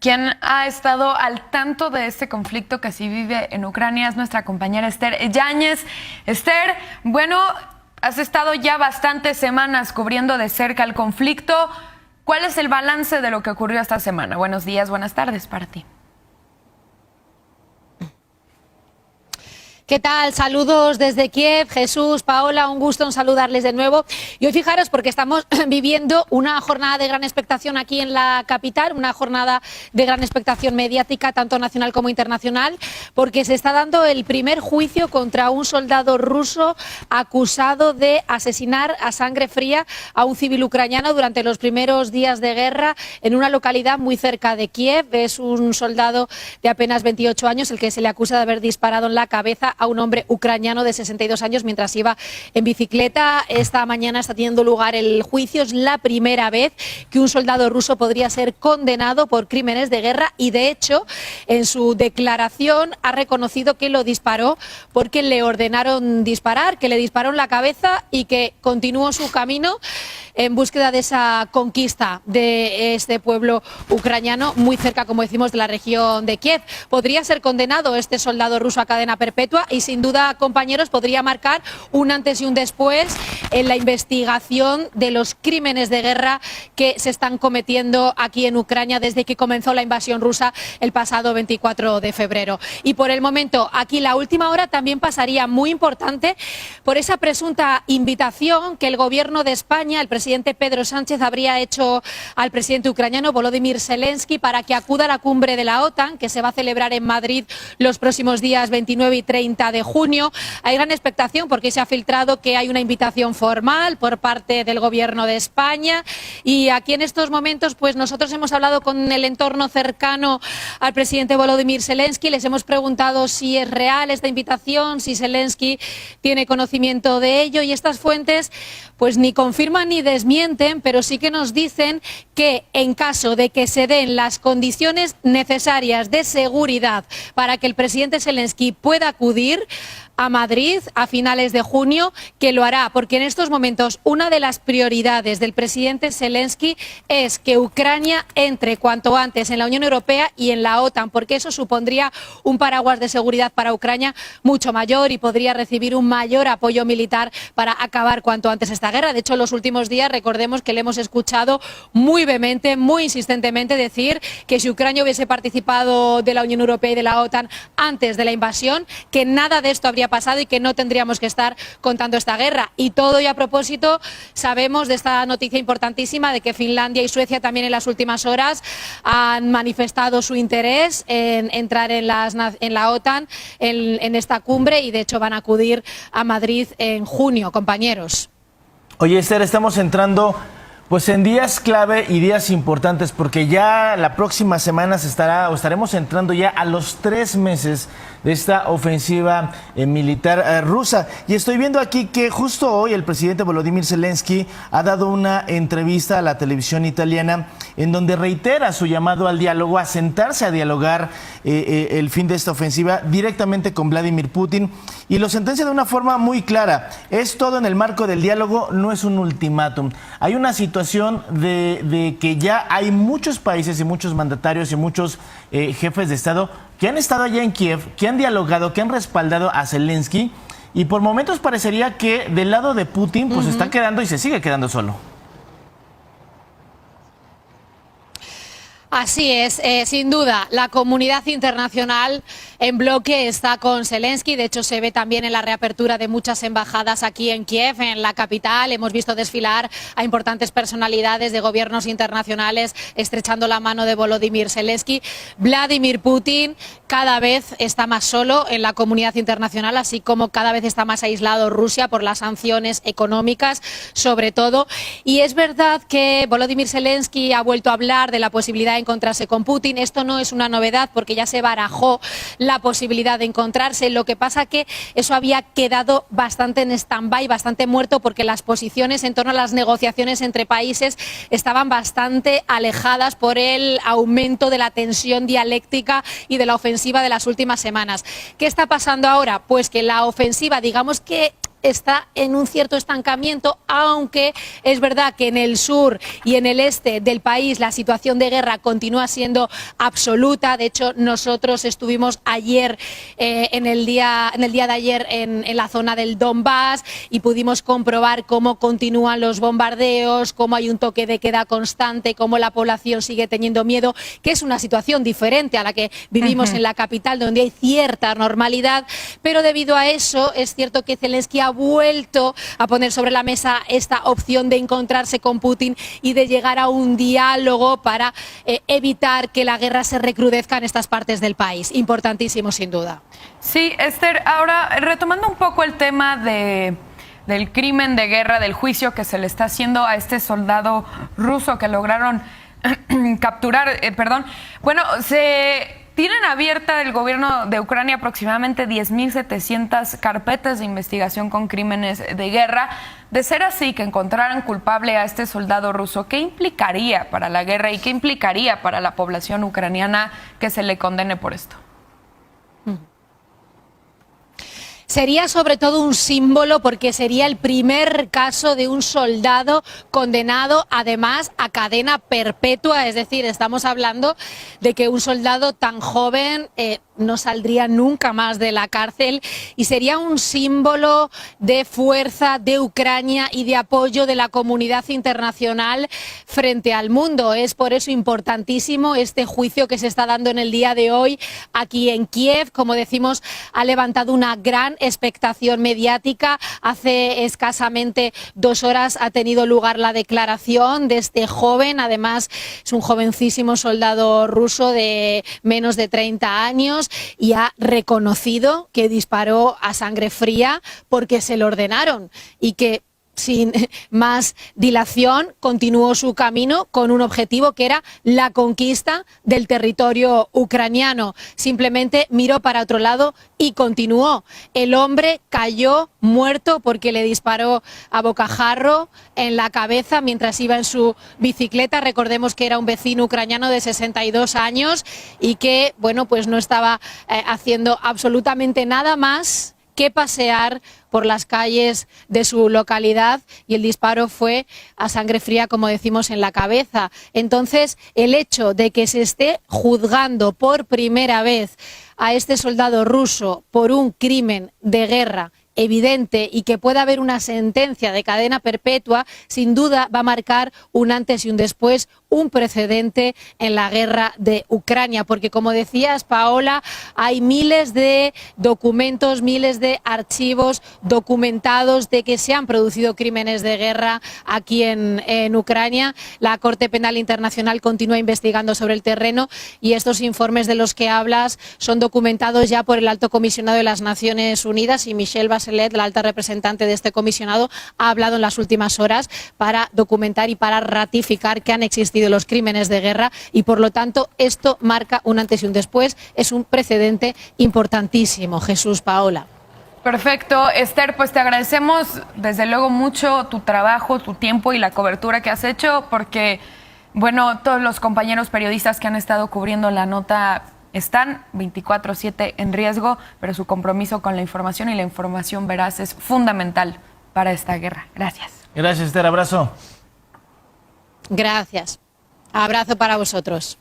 Quien ha estado al tanto de este conflicto que se vive en Ucrania es nuestra compañera Esther Yáñez. Esther, bueno, has estado ya bastantes semanas cubriendo de cerca el conflicto. ¿Cuál es el balance de lo que ocurrió esta semana? Buenos días, buenas tardes para ti. ¿Qué tal? Saludos desde Kiev, Jesús, Paola, un gusto en saludarles de nuevo. Y hoy fijaros porque estamos viviendo una jornada de gran expectación aquí en la capital, una jornada de gran expectación mediática, tanto nacional como internacional, porque se está dando el primer juicio contra un soldado ruso acusado de asesinar a sangre fría a un civil ucraniano durante los primeros días de guerra en una localidad muy cerca de Kiev. Es un soldado de apenas 28 años el que se le acusa de haber disparado en la cabeza a un hombre ucraniano de 62 años mientras iba en bicicleta. Esta mañana está teniendo lugar el juicio. Es la primera vez que un soldado ruso podría ser condenado por crímenes de guerra y, de hecho, en su declaración ha reconocido que lo disparó porque le ordenaron disparar, que le disparó en la cabeza y que continuó su camino en búsqueda de esa conquista de este pueblo ucraniano muy cerca, como decimos, de la región de Kiev. Podría ser condenado este soldado ruso a cadena perpetua y, sin duda, compañeros, podría marcar un antes y un después en la investigación de los crímenes de guerra que se están cometiendo aquí en Ucrania desde que comenzó la invasión rusa el pasado 24 de febrero. Y por el momento, aquí la última hora también pasaría muy importante por esa presunta invitación que el gobierno de España, el presidente Pedro Sánchez, habría hecho al presidente ucraniano Volodymyr Zelensky para que acuda a la cumbre de la OTAN, que se va a celebrar en Madrid los próximos días 29 y 30 de junio. Hay gran expectación porque se ha filtrado que hay una invitación formal por parte del gobierno de España, y aquí en estos momentos pues nosotros hemos hablado con el entorno cercano al presidente Volodymyr Zelensky, les hemos preguntado si es real esta invitación, si Zelensky tiene conocimiento de ello, y estas fuentes pues ni confirman ni desmienten, pero sí que nos dicen que en caso de que se den las condiciones necesarias de seguridad para que el presidente Zelensky pueda acudir a Madrid a finales de junio, que lo hará, porque en estos momentos una de las prioridades del presidente Zelensky es que Ucrania entre cuanto antes en la Unión Europea y en la OTAN, porque eso supondría un paraguas de seguridad para Ucrania mucho mayor y podría recibir un mayor apoyo militar para acabar cuanto antes esta guerra. De hecho, en los últimos días recordemos que le hemos escuchado muy vehemente, muy insistentemente decir que si Ucrania hubiese participado de la Unión Europea y de la OTAN antes de la invasión, que nada de esto habría pasado y que no tendríamos que estar contando esta guerra. Y todo, y a propósito, sabemos de esta noticia importantísima de que Finlandia y Suecia también en las últimas horas han manifestado su interés en entrar en la OTAN en esta cumbre, y de hecho van a acudir a Madrid en junio, compañeros. Oye, Esther, estamos entrando pues en días clave y días importantes, porque ya la próxima semana estaremos entrando ya a los 3 meses de esta ofensiva militar rusa. Y estoy viendo aquí que justo hoy el presidente Volodymyr Zelensky ha dado una entrevista a la televisión italiana en donde reitera su llamado al diálogo, a sentarse a dialogar el fin de esta ofensiva directamente con Vladimir Putin, y lo sentencia de una forma muy clara: es todo en el marco del diálogo, no es un ultimátum. Hay una situación de que ya hay muchos países y muchos mandatarios y muchos jefes de Estado que han estado allá en Kiev, que han dialogado, que han respaldado a Zelensky, y por momentos parecería que del lado de Putin pues está quedando y se sigue quedando solo. Así es, sin duda, la comunidad internacional en bloque está con Zelensky. De hecho, se ve también en la reapertura de muchas embajadas aquí en Kiev, en la capital. Hemos visto desfilar a importantes personalidades de gobiernos internacionales estrechando la mano de Volodymyr Zelensky. Vladimir Putin cada vez está más solo en la comunidad internacional, así como cada vez está más aislado Rusia por las sanciones económicas, sobre todo. Y es verdad que Volodymyr Zelensky ha vuelto a hablar de la posibilidad de encontrarse con Putin. Esto no es una novedad porque ya se barajó la posibilidad de encontrarse. Lo que pasa que eso había quedado bastante en stand-by, bastante muerto, porque las posiciones en torno a las negociaciones entre países estaban bastante alejadas por el aumento de la tensión dialéctica y de la ofensiva de las últimas semanas. ¿Qué está pasando ahora? Pues que la ofensiva, digamos que está en un cierto estancamiento, aunque es verdad que en el sur y en el este del país la situación de guerra continúa siendo absoluta. De hecho, nosotros estuvimos ayer, en el día de ayer, en la zona del Donbass, y pudimos comprobar cómo continúan los bombardeos, cómo hay un toque de queda constante, cómo la población sigue teniendo miedo, que es una situación diferente a la que vivimos en la capital, donde hay cierta normalidad, pero debido a eso es cierto que Zelensky ha vuelto a poner sobre la mesa esta opción de encontrarse con Putin y de llegar a un diálogo para evitar que la guerra se recrudezca en estas partes del país. Importantísimo, sin duda. Sí, Esther, ahora retomando un poco el tema del crimen de guerra, del juicio que se le está haciendo a este soldado ruso que lograron capturar, bueno, se tienen abierta el gobierno de Ucrania aproximadamente 10.700 carpetas de investigación con crímenes de guerra. De ser así, que encontraran culpable a este soldado ruso, ¿qué implicaría para la guerra y qué implicaría para la población ucraniana que se le condene por esto? Sería sobre todo un símbolo, porque sería el primer caso de un soldado condenado además a cadena perpetua. Es decir, estamos hablando de que un soldado tan joven no saldría nunca más de la cárcel, y sería un símbolo de fuerza de Ucrania y de apoyo de la comunidad internacional frente al mundo. Es por eso importantísimo este juicio que se está dando en el día de hoy aquí en Kiev. Como decimos, ha levantado una gran expectación mediática. Hace escasamente 2 horas ha tenido lugar la declaración de este joven. Además, es un jovencísimo soldado ruso de menos de 30 años y ha reconocido que disparó a sangre fría porque se lo ordenaron, y que sin más dilación continuó su camino con un objetivo que era la conquista del territorio ucraniano. Simplemente miró para otro lado y continuó. El hombre cayó muerto porque le disparó a bocajarro en la cabeza mientras iba en su bicicleta. Recordemos que era un vecino ucraniano de 62 años y que, bueno, pues no estaba haciendo absolutamente nada más que pasear por las calles de su localidad, y el disparo fue a sangre fría, como decimos, en la cabeza. Entonces, el hecho de que se esté juzgando por primera vez a este soldado ruso por un crimen de guerra evidente y que pueda haber una sentencia de cadena perpetua, sin duda va a marcar un antes y un después, un precedente en la guerra de Ucrania, porque, como decías, Paola, hay miles de documentos, miles de archivos documentados de que se han producido crímenes de guerra aquí en Ucrania. La Corte Penal Internacional continúa investigando sobre el terreno, y estos informes de los que hablas son documentados ya por el Alto Comisionado de las Naciones Unidas, y Michelle Bachelet, la alta representante de este comisionado, ha hablado en las últimas horas para documentar y para ratificar que han existido los crímenes de guerra, y por lo tanto esto marca un antes y un después, es un precedente importantísimo. Jesús, Paola. Perfecto, Esther, pues te agradecemos desde luego mucho tu trabajo, tu tiempo y la cobertura que has hecho, porque, bueno, todos los compañeros periodistas que han estado cubriendo la nota están 24/7 en riesgo, pero su compromiso con la información y la información veraz es fundamental para esta guerra. Gracias. Gracias, Esther. Abrazo. Gracias. Abrazo para vosotros.